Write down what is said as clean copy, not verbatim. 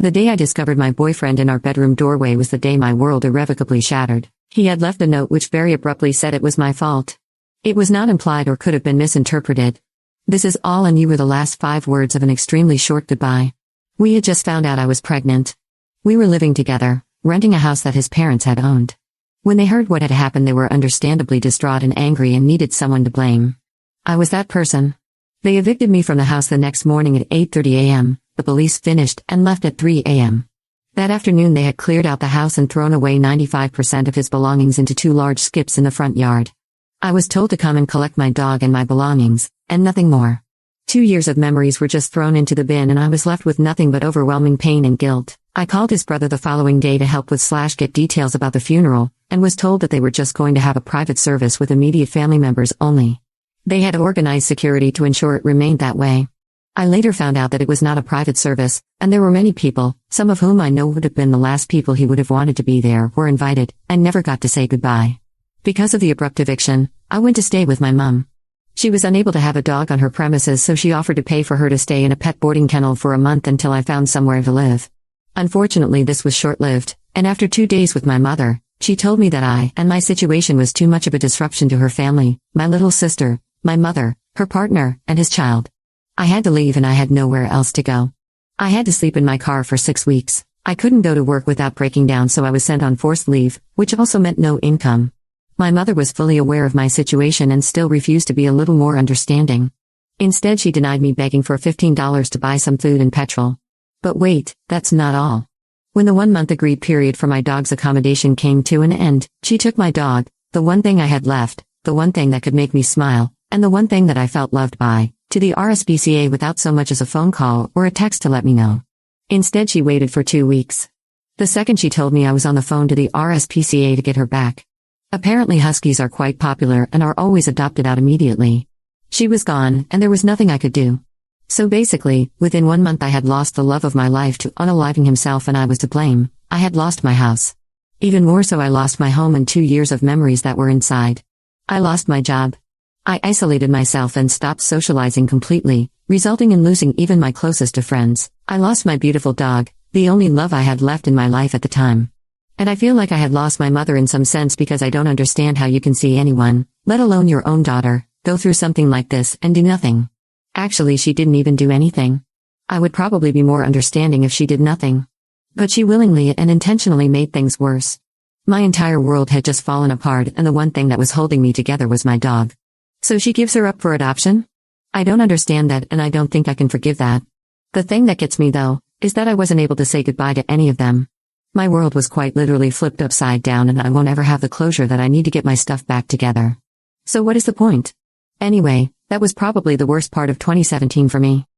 The day I discovered my boyfriend in our bedroom doorway was the day my world irrevocably shattered. He had left a note which very abruptly said it was my fault. It was not implied or could have been misinterpreted. "This is all and you" were the last 5 words of an extremely short goodbye. We had just found out I was pregnant. We were living together, renting a house that his parents had owned. When they heard what had happened, they were understandably distraught and angry and needed someone to blame. I was that person. They evicted me from the house the next morning at 8:30 a.m., the police finished and left at 3 a.m. That afternoon they had cleared out the house and thrown away 95% of his belongings into 2 large skips in the front yard. I was told to come and collect my dog and my belongings, and nothing more. 2 years of memories were just thrown into the bin and I was left with nothing but overwhelming pain and guilt. I called his brother the following day to help with / get details about the funeral, and was told that they were just going to have a private service with immediate family members only. They had organized security to ensure it remained that way. I later found out that it was not a private service, and there were many people, some of whom I know would have been the last people he would have wanted to be there, were invited, and never got to say goodbye. Because of the abrupt eviction, I went to stay with my mum. She was unable to have a dog on her premises, so she offered to pay for her to stay in a pet boarding kennel for a month until I found somewhere to live. Unfortunately, this was short-lived, and after 2 days with my mother, she told me that I and my situation was too much of a disruption to her family, my little sister, my mother, her partner, and his child. I had to leave and I had nowhere else to go. I had to sleep in my car for 6 weeks. I couldn't go to work without breaking down, so I was sent on forced leave, which also meant no income. My mother was fully aware of my situation and still refused to be a little more understanding. Instead, she denied me begging for $15 to buy some food and petrol. But wait, that's not all. When the 1-month agreed period for my dog's accommodation came to an end, she took my dog, the one thing I had left, the one thing that could make me smile, and the one thing that I felt loved by, to the RSPCA without so much as a phone call or a text to let me know. Instead, she waited for 2 weeks. The second she told me, I was on the phone to the RSPCA to get her back. Apparently Huskies are quite popular and are always adopted out immediately. She was gone, and there was nothing I could do. So basically, within 1 month I had lost the love of my life to unaliving himself, and I was to blame. I had lost my house. Even more so, I lost my home and 2 years of memories that were inside. I lost my job. I isolated myself and stopped socializing completely, resulting in losing even my closest of friends. I lost my beautiful dog, the only love I had left in my life at the time. And I feel like I had lost my mother in some sense, because I don't understand how you can see anyone, let alone your own daughter, go through something like this and do nothing. Actually, she didn't even do anything. I would probably be more understanding if she did nothing. But she willingly and intentionally made things worse. My entire world had just fallen apart, and the one thing that was holding me together was my dog. So she gives her up for adoption? I don't understand that, and I don't think I can forgive that. The thing that gets me, though, is that I wasn't able to say goodbye to any of them. My world was quite literally flipped upside down, and I won't ever have the closure that I need to get my stuff back together. So what is the point? Anyway, that was probably the worst part of 2017 for me.